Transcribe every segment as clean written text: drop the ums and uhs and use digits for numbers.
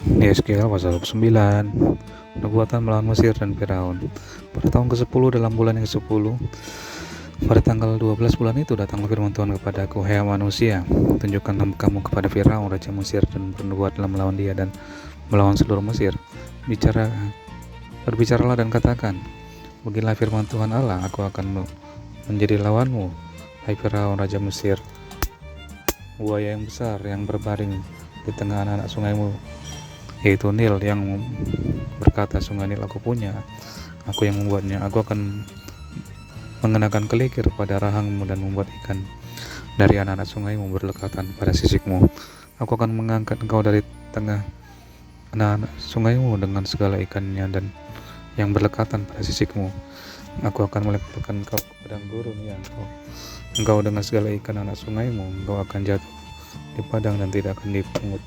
Yeskiel pasal 9, perbuatan melawan Mesir dan Firaun. Pada tahun ke-10 dalam bulan yang ke-10, pada tanggal 12 bulan itu datanglah firman Tuhan kepadaku, hai manusia, tunjukkanlah kamu kepada Firaun raja Mesir dan berbuatlah melawan dia dan melawan seluruh Mesir. Berbicaralah dan katakan, beginilah firman Tuhan Allah, aku akan menjadi lawanmu, hai Firaun raja Mesir, buaya yang besar yang berbaring di tengah anak-anak sungaimu, yaitu Nil, yang berkata, sungai Nil aku punya, aku yang membuatnya. Aku akan mengenakan kelikir pada rahangmu dan membuat ikan dari anak-anak sungaimu berlekatan pada sisikmu. Aku akan mengangkat engkau dari tengah anak-anak sungaimu dengan segala ikannya dan yang berlekatan pada sisikmu. Aku akan melemparkan engkau ke padang gurun, ya engkau dengan segala ikan anak sungaimu, engkau akan jatuh di padang dan tidak akan dipungut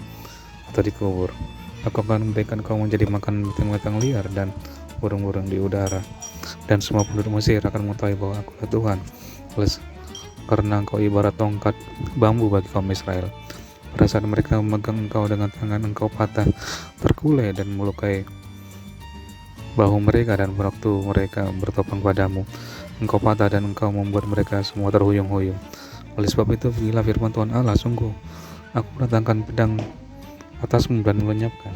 atau dikubur. Aku akan memberikan kau menjadi makan binatang liar dan burung-burung di udara, dan semua penduduk Mesir akan mengetahui bahwa akulah Tuhan, karena engkau ibarat tongkat bambu bagi kaum Israel. Pada saat mereka memegang engkau dengan tangan, engkau patah, terkulai dan melukai bahu mereka, dan waktu mereka bertopang padamu, engkau patah dan engkau membuat mereka semua terhuyung-huyung. Oleh sebab itu, beginilah firman Tuhan Allah, sungguh aku mendatangkan pedang atasmu dan melenyapkan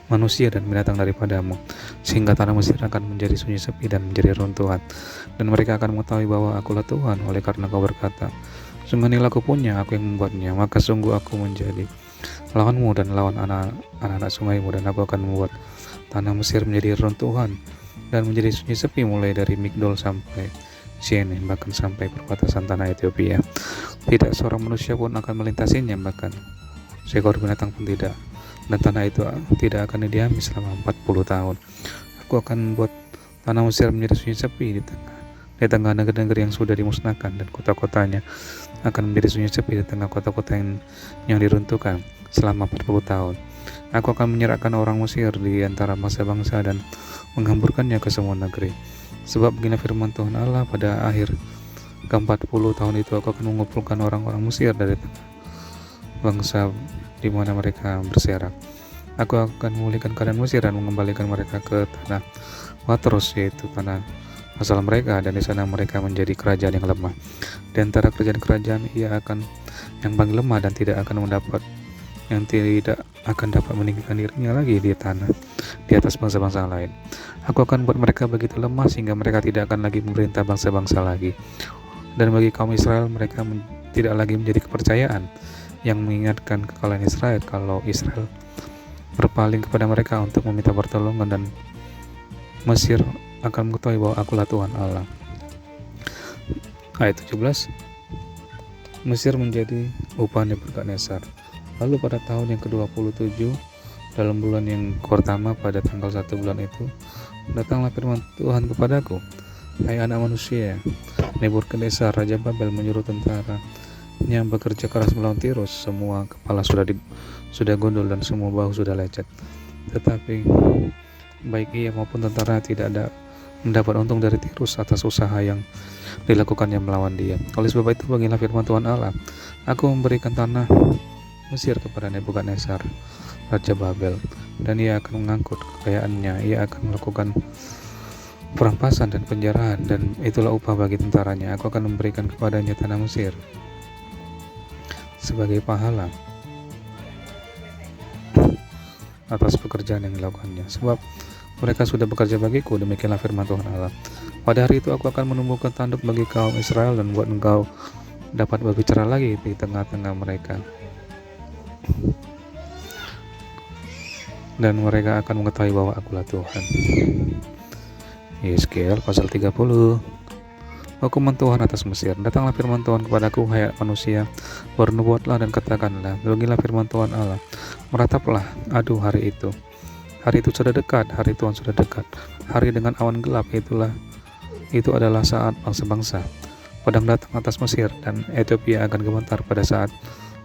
manusia dan binatang daripadamu, sehingga tanah Mesir akan menjadi sunyi sepi dan menjadi runtuhan, dan mereka akan mengetahui bahwa akulah Tuhan. Oleh karena kau berkata, sungguh Nil aku punya, aku yang membuatnya, maka sungguh aku menjadi lawanmu dan lawan anak-anak sungaimu, dan aku akan membuat tanah Mesir menjadi runtuhan dan menjadi sunyi sepi, mulai dari Migdol sampai Syene, bahkan sampai perbatasan tanah Ethiopia. Tidak seorang manusia pun akan melintasinya, bahkan seekor binatang pun tidak, dan tanah itu tidak akan didiami selama 40 tahun. Aku akan membuat tanah Mesir menjadi sunyi sepi di tengah negeri-negeri yang sudah dimusnahkan, dan kota-kotanya akan menjadi sunyi sepi di tengah kota-kota yang diruntuhkan selama 40 tahun. Aku akan menyerahkan orang Mesir di antara bangsa-bangsa dan menghamburkannya ke semua negeri. Sebab begini firman Tuhan Allah, pada akhir ke-40 tahun itu aku akan mengumpulkan orang-orang Mesir dari bangsa di mana mereka berserak. Aku akan memulihkan keadaan Mesir dan mengembalikan mereka ke tanah Patros, yaitu tanah asal mereka, dan di sana mereka menjadi kerajaan yang lemah. Di antara kerajaan-kerajaan yang paling lemah dan tidak akan dapat meninggikan dirinya lagi di atas bangsa-bangsa lain. Aku akan buat mereka begitu lemah sehingga mereka tidak akan lagi memerintah bangsa-bangsa lagi. Dan bagi kaum Israel, mereka tidak lagi menjadi kepercayaan yang mengingatkan kekalahan Israel, kalau Israel berpaling kepada mereka untuk meminta pertolongan, dan Mesir akan mengetahui bahwa akulah Tuhan Allah. Ayat 17, Mesir menjadi upah Nebukadnezar. Lalu pada tahun yang ke-27 dalam bulan yang pertama, pada tanggal 1 bulan itu, datanglah firman Tuhan kepadaku, hai anak manusia, Nebukadnezar raja Babel menyuruh tentara yang bekerja keras melawan Tirus. Semua kepala sudah gondol dan semua bahu sudah lecet, tetapi baik ia maupun tentara tidak ada mendapat untung dari Tirus atas usaha yang dilakukannya melawan dia. Oleh sebab itu, beginilah firman Tuhan Allah, aku memberikan tanah Mesir kepada Nebukadnezar raja Babel, dan ia akan mengangkut kekayaannya. Ia akan melakukan perampasan dan penjarahan, dan itulah upah bagi tentaranya. Aku akan memberikan kepadanya tanah Mesir sebagai pahala atas pekerjaan yang dilakukannya, sebab mereka sudah bekerja bagiku. Demikianlah firman Tuhan Allah. Pada hari itu aku akan menumbuhkan tanduk bagi kaum Israel dan buat engkau dapat berbicara lagi di tengah-tengah mereka, dan mereka akan mengetahui bahwa akulah Tuhan. Yeskiel pasal 30, hukuman Tuhan atas Mesir. Datanglah firman Tuhan kepadaku, hai manusia, bernubuatlah dan katakanlah, beginilah firman Tuhan Allah, merataplah, aduh hari itu sudah dekat, hari Tuhan sudah dekat, hari dengan awan gelap, itu adalah saat bangsa-bangsa pedang datang atas Mesir, dan Ethiopia akan gemetar pada saat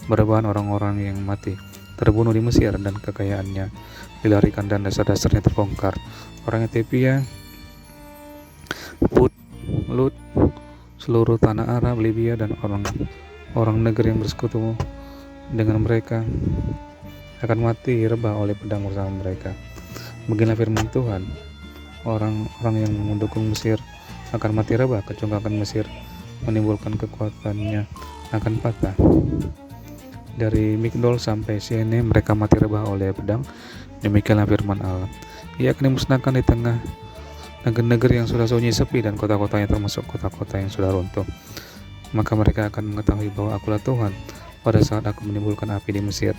berbahan orang-orang yang mati terbunuh di Mesir, dan kekayaannya dilarikan dan dasar-dasarnya terbongkar. Orang Ethiopia, Put, Lut, seluruh tanah Arab, Libya, dan orang negeri yang bersekutu dengan mereka akan mati rebah oleh pedang bersama mereka. Beginilah firman Tuhan, orang-orang yang mendukung Mesir akan mati rebah, kecongkakan Mesir menimbulkan kekuatannya akan patah. Dari Migdol sampai Siene mereka mati rebah oleh pedang. Demikianlah firman Allah. Ia akan dimusnahkan di tengah negeri-negeri yang sudah sunyi sepi dan kota-kotanya termasuk kota-kota yang sudah runtuh. Maka mereka akan mengetahui bahwa Akulah Tuhan pada saat aku menimbulkan api di Mesir,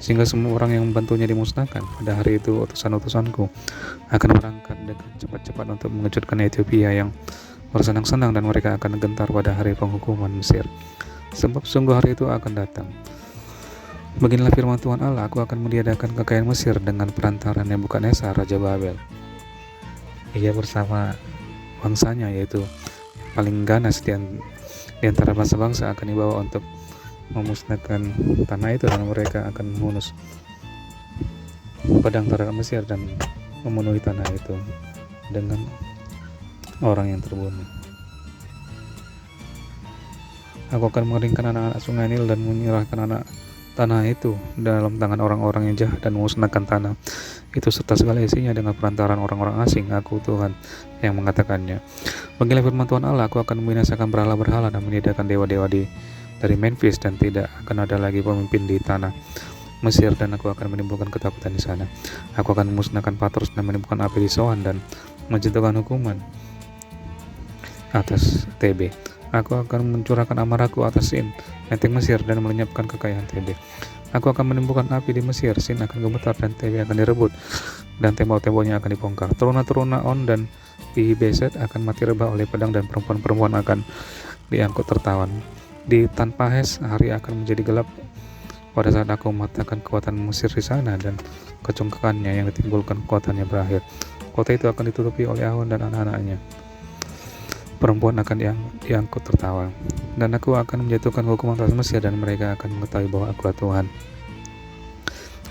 sehingga semua orang yang membantunya dimusnahkan. Pada hari itu utusan-utusanku akan berangkat dengan cepat-cepat untuk mengejutkan Ethiopia yang bersenang-senang, dan mereka akan gentar pada hari penghukuman Mesir, sebab sungguh hari itu akan datang. Beginilah firman Tuhan Allah, aku akan meniadakan kekayaan Mesir dengan perantaran Nebukadnezar Raja Babel. Ia bersama bangsanya, yaitu yang paling ganas di antara bangsa-bangsa, akan dibawa untuk memusnahkan tanah itu, dan mereka akan menghunus pedang terhadap Mesir dan memenuhi tanah itu dengan orang yang terbunuh. Aku akan mengeringkan anak-anak sungai Nil dan menyerahkan tanah itu dalam tangan orang-orang yang jahat dan memusnahkan tanah itu serta segala isinya dengan perantaran orang-orang asing. Aku Tuhan yang mengatakannya. Beginilah firman Tuhan Allah, aku akan membinasakan berhala-berhala dan menyediakan dewa-dewa dari Memphis, dan tidak akan ada lagi pemimpin di tanah Mesir, dan aku akan menimbulkan ketakutan di sana. Aku akan memusnahkan Patros dan menimbulkan api di Soan dan menjatuhkan hukuman atas TB. Aku akan mencurahkan amarahku atas Sin, menteng Mesir, dan melenyapkan kekayaan TB. Aku akan menimbulkan api di Mesir, Sin akan gemetar dan TB akan direbut, dan tembok-temboknya akan dibongkar. Teruna-teruna On dan Pihibeset akan mati rebah oleh pedang, dan perempuan-perempuan akan diangkut tertawan. Di Tanpahes hari akan menjadi gelap pada saat aku mematahkan kekuatan Mesir di sana, dan kecongkakannya yang ditimbulkan kekuatannya berakhir. Kota itu akan ditutupi oleh Ahon dan anak-anaknya. Perempuan akan diangkut tertawa, dan aku akan menjatuhkan hukuman atas Mesir, dan mereka akan mengetahui bahwa Akulah Tuhan.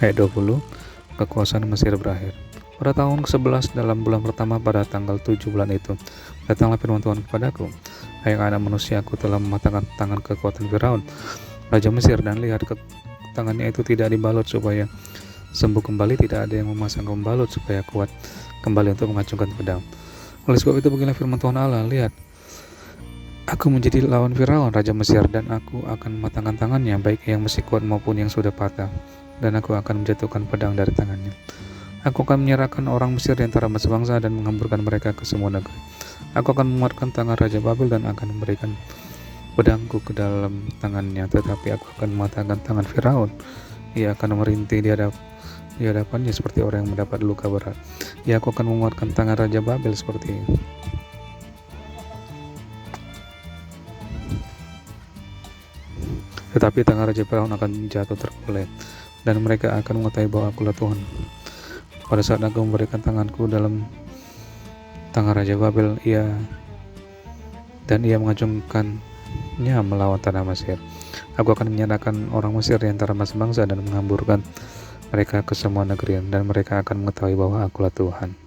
Ayat 20, kekuasaan Mesir berakhir. Pada tahun ke-11 dalam bulan pertama pada tanggal 7 bulan itu, datanglah firman Tuhan kepadaku, hai anak manusia, aku telah mematahkan tangan kekuatan Firaun, Raja Mesir, dan lihat tangannya itu tidak dibalut supaya sembuh kembali, tidak ada yang memasang pembalut supaya kuat kembali untuk mengacungkan pedang. Oleh sebab itu beginilah firman Tuhan Allah, lihat, aku menjadi lawan Firaun Raja Mesir, dan aku akan mematangkan tangannya, baik yang masih kuat maupun yang sudah patah, dan aku akan menjatuhkan pedang dari tangannya. Aku akan menyerahkan orang Mesir di antara bangsa dan menghamburkan mereka ke semua negeri. Aku akan menguatkan tangan Raja Babel dan akan memberikan pedangku ke dalam tangannya, tetapi aku akan mematahkan tangan Firaun. Ia akan merintih di hadapannya seperti orang yang mendapat luka berat. Ya, aku akan menguatkan tangan Raja Babel seperti ini. Tetapi tangan Raja Firaun akan jatuh terkulai, dan mereka akan mengetahui bahwa Akulah Tuhan. Pada saat aku memberikan tanganku dalam tangan Raja Babel, ia mengacungkannya melawan tanah Mesir. Aku akan menyerahkan orang Mesir di antara bangsa dan menghamburkan mereka ke semua negeri, dan mereka akan mengetahui bahwa Akulah Tuhan.